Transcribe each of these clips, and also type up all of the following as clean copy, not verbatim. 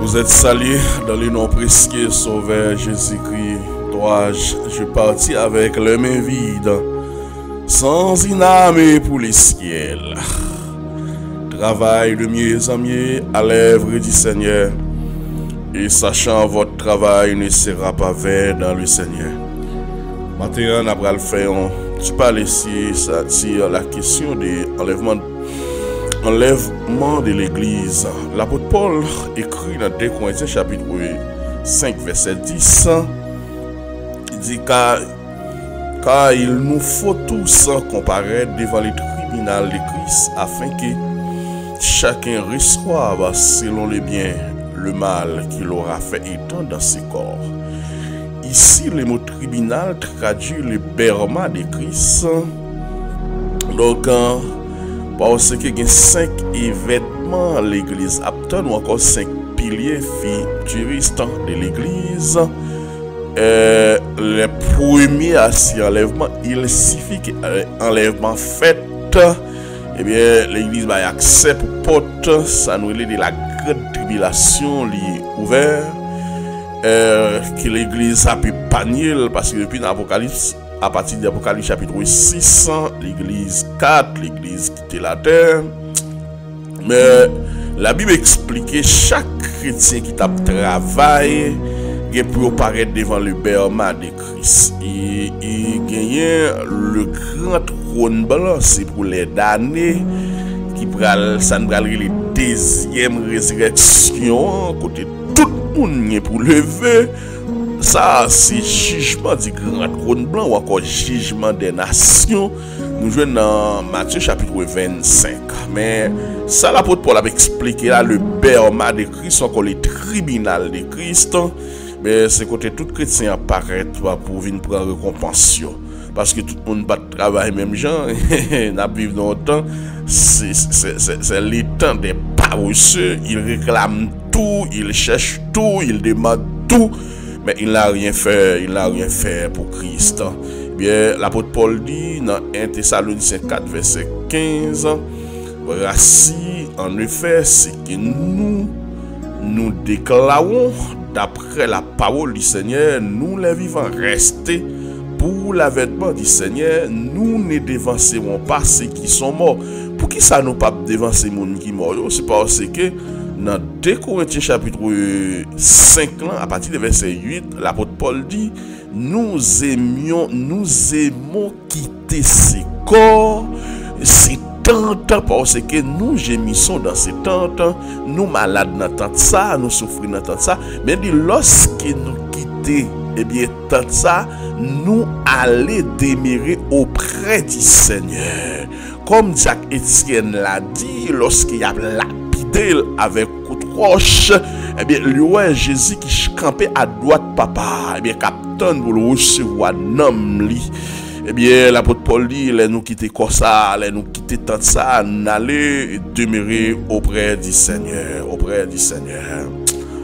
Vous êtes salués dans le nom précieux Sauveur Jésus-Christ. Dois-je partir avec les mains vides, sans une âme pour les ciels. Travail de mieux en mieux à l'œuvre du Seigneur, et sachant votre travail ne sera pas vain dans le Seigneur. Maintenant, on va le faire. Tu parles ici sur la question de l'enlèvement de l'église. L'apôtre Paul écrit dans 2 Corinthiens chapitre 5 verset 10. Il dit car il nous faut tous comparaître devant le tribunal de Christ afin que chacun reçoive selon le bien le mal qu'il aura fait étant dans ses corps. Ici, le mot tribunal traduit le berma de Christ. Donc, parce qu'il y a 5 événements à l'église, ou encore 5 piliers futuristes de l'église. Le premier à cet enlèvement, il suffit que l'enlèvement fait, eh bien, l'église va y accès pour porte, ça nous est de la grande tribulation ouverte. Que l'église a pu panier parce que depuis l'Apocalypse, à partir de l'Apocalypse chapitre 6, l'église 4, l'église quitte la terre. Mais la Bible explique chaque chrétien qui tape travail pour paraître devant le berma de Christ. Il gagne le grand trône blanc, c'est pour les damnés qui pral ça nous pral le deuxième résurrection côté tout le monde pour lever. Ça c'est jugement du grand trône blanc ou encore jugement des nations. Nous jouons dans Matthieu chapitre 25. Mais ça l'apôtre Paul a expliqué là le berma de Christ, encore le tribunal de Christ. Mais c'est côté tout chrétien apparaît pour venir prendre récompense. Parce que tout le monde va travailler même gens. N'a vivre dans le temps. C'est le temps des paresseux. Ils réclament tout, ils cherchent tout, ils demandent tout. Mais il n'a rien fait, pour Christ. Bien, l'apôtre Paul dit dans 1 Thessaloniciens 4 verset 15, voici en effet ce que nous déclarons d'après la parole du Seigneur, nous les vivants restés pour l'avènement du Seigneur, nous ne dévancerons pas ceux qui sont morts. Pour qui ça nous pas dévancer les gens qui sont morts? C'est parce que dans 2 Corinthiens chapitre 5, à partir du verset 8, l'apôtre Paul dit, nous aimons quitter ces corps, ces tentes, parce que nous gémissons dans ces tentes, nous malades dans tente ça, nous souffrons dans tente ça, mais dit lorsque nous quittons, eh bien, tente ça, nous allons demeurer auprès du Seigneur. Comme Jacques Étienne l'a dit, lorsqu'il y a lapidé avec coup de roche, eh bien, lui, Jésus qui campait à droite papa, eh bien, capitaine pour le recevoir nom li. Eh bien, l'apôtre Paul dit, nous quitter comme ça, nous quitter tant ça, n'aller demeurer auprès du Seigneur,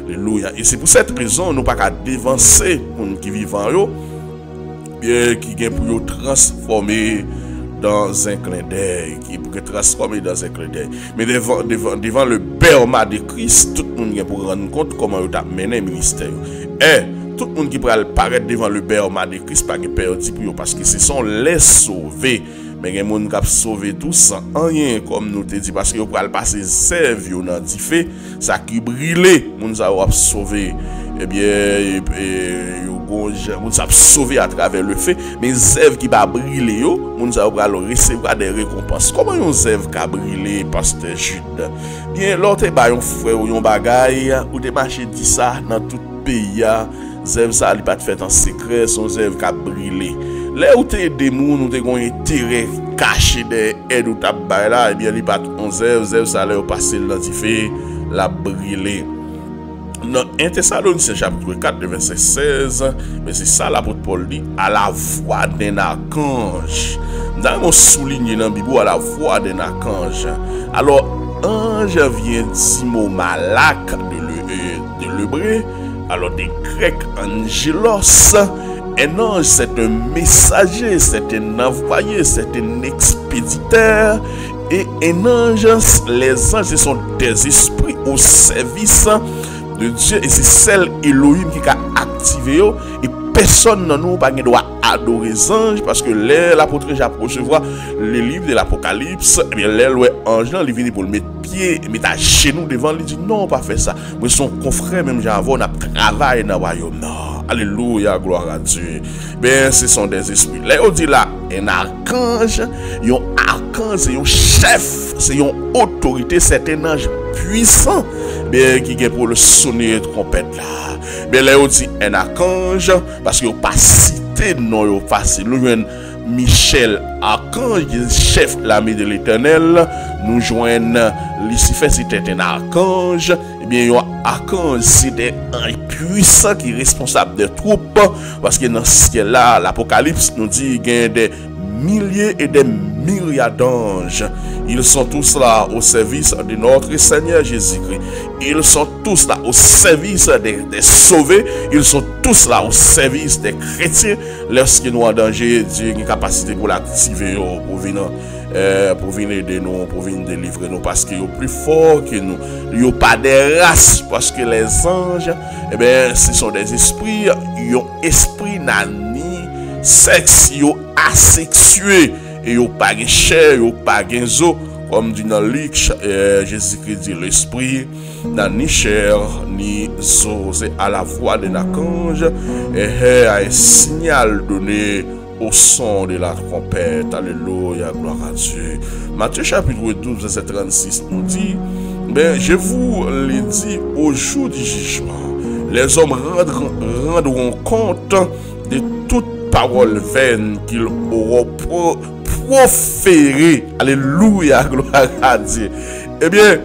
Alléluia. Et c'est pour cette raison, nous pas qu'à dévancer pour nous qui vivent en eux, bien, qui vient pour nous transformer dans un clin d'œil, qui pourrait transformer dans un clin d'œil. Mais devant le berma de Christ, tout le monde vient pour rendre compte comment il a mené le ministère. Et tout le monde qui pourrait paraître devant le berma de Christ, pas perdu pour eux, parce que ce sont les sauvés. Mais il y a des gens qui ont sauvé tout sans rien, comme nous te dit, parce que vous pouvez passer sève dans du feu, ça qui brûle, nous avons sauvé. Eh bien, nous avons sauvé à travers le feu, mais zève qui va brûler, nous avons recevoir des récompenses. Comment une zève qui a brûlé, pasteur Jude? Bien, l'autre est un frère ou un bagaille, ou des marchés dit ça dans tout pays, zève ça n'est pas fait en secret, son zève qui a brûlé. Là où tu es des gens, nous avons un intérêt caché des aides ou tabac là, et bien, il n'y a pas de zève, ça allait passer dans le feu, la brûler. Dans 1 Thessaloniciens chapitre 4 verset 16, mais c'est ça l'apôtre Paul dit, à la voix d'un archange. Dans on souligne dans la Bible à la voix d'un archange. Alors ange vient du mot malak de l'hébreu, alors des Grecs angelos. Un ange, c'est un messager, c'est un envoyé, c'est un expéditeur. Et un ange, les anges, ce sont des esprits au service de Dieu et c'est celle Elohim qui a activé et personne dans nous pas doit adorer les anges parce que l'apôtre Jacques recevoir le livre de l'Apocalypse et bien ouais ange là il vient pour le mettre pied mettre à genoux devant lui dit non pas faire ça moi son confrère même j'avais on a travaillé dans le royaume non alléluia gloire à Dieu ben ce sont des esprits là on dit là un archange c'est un chef c'est une autorité c'est un ange puissant ben qui est pour le sonner trompette là ben là on dit un archange parce qu'il pas cité non il facile nous joignent Michel archange chef l'armée de l'Éternel nous joignent Lucifer c'était un archange et bien un archange c'était un puissant qui est responsable des troupes parce que dans ce ciel là l'Apocalypse nous dit qu'il y a des milliers et des myriades d'anges. Ils sont tous là au service de notre Seigneur Jésus-Christ. Ils sont tous là au service des sauvés. Ils sont tous là au service des chrétiens. Lorsqu'ils nous en danger, Dieu a une capacité pour l'activer, pour venir aider nous, pour venir délivrer nous, parce qu'ils sont plus forts que nous. Ils n'ont pas de race, parce que les anges, eh bien, ce sont des esprits, ils ont esprit nani, sexe, ils ont asexué. Et yo pas de chair, yo pas de zo, comme dit dans Luc, Jésus-Christ dit l'esprit n'a ni chair ni zo, c'est à la voix de l'archange et à un signal donné au son de la trompette. Alléluia, gloire à Dieu. Matthieu chapitre 12 verset 36 nous dit, ben je vous l'ai dit au jour du jugement, les hommes rendront compte de toute parole vaine qu'ils auront proféré. Alléluia, gloire à Dieu. Eh bien,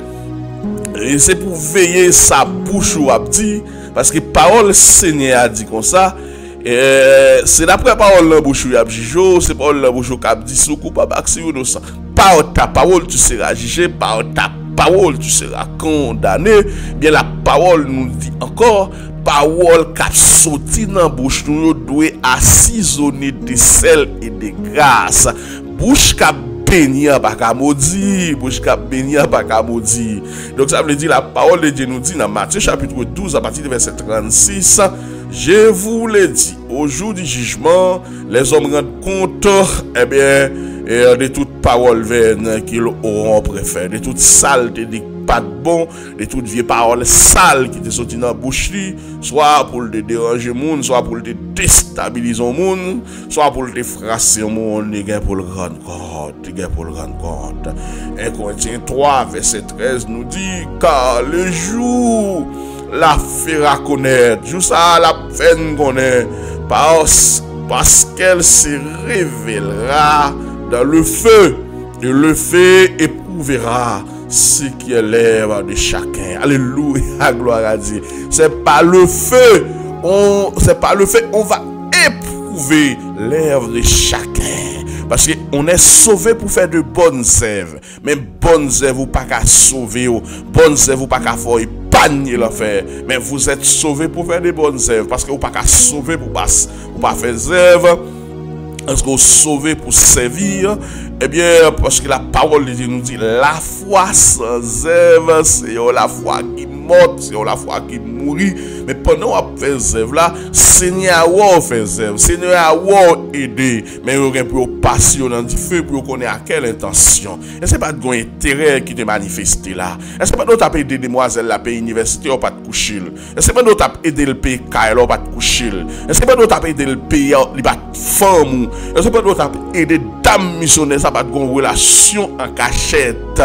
c'est pour veiller sa bouche ou abdi, parce que parole Seigneur a dit comme ça. C'est d'après parole la bouche ou abdi, c'est parole la bouche ou abdi, sous coupable accès ou innocent. Par ta parole tu seras jugé, par ta parole tu seras condamné. Bien la parole nous dit encore, parole qui sorti dans bouche nous doit assaisonner de sel et de grâce. Bouche qui béni pas qu'à maudit, bouche qui béni pas qu'à maudit. Donc ça veut dire la parole de Dieu nous dit dans Matthieu chapitre 12 à partir du verset 36, je vous l'ai dit, au jour du jugement, les hommes rendent compte eh bien de toute parole vaine qu'ils auront préféré, de toute saleté, de pas de bon, de toute vieille parole sale qui te sorti dans la bouche, soit pour te déranger le monde, soit pour te déstabiliser le monde, soit pour te fracasser le monde, pour le rendre compte. 1 Corinthiens 3, verset 13 nous dit, car le jour la fera connaître, jour ça la peine connaître, parce qu'elle se révélera dans le feu, et le feu éprouvera ce qui est l'œuvre de chacun. Alléluia, gloire à Dieu. C'est pas le feu, on va éprouver l'œuvre de chacun. Parce qu'on est sauvé pour faire de bonnes œuvres. Mais bonnes œuvres, vous pas qu'à sauver. Bonnes œuvres, vous pas qu'à faire épargner l'enfer. Mais vous êtes sauvé pour faire de bonnes œuvres. Parce que vous pas qu'à sauver pour pas faire œuvres. Est-ce qu'on est sauvé pour servir? Eh bien, parce que la parole de Dieu nous dit, la foi sans œuvre, c'est la foi qui morte, c'est la foi qui mourit. Mais pendant qu'on fait œuvre là, Seigneur a fait œuvre, Seigneur a aidé. Mais on a pour passer dans le feu pour connaître à quelle intention. Et c'est pas de intérêt qui te manifeste là. Et c'est pas d'autre à aider des demoiselles la paix université ou pas de coucher. Et c'est pas d'autre à aider le pays Kailo ou pas de coucher. Et c'est pas d'autre à aider le pays li pas de femme. Et c'est pas d'autre à aider dames missionnaires ça pas de relation en cachette.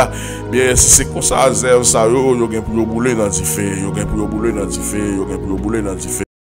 Bien si c'est comme ça, ça yo gen pour bouler dans du feu, yo gen pour bouler dans du feu, yo gen pour bouler dans du feu.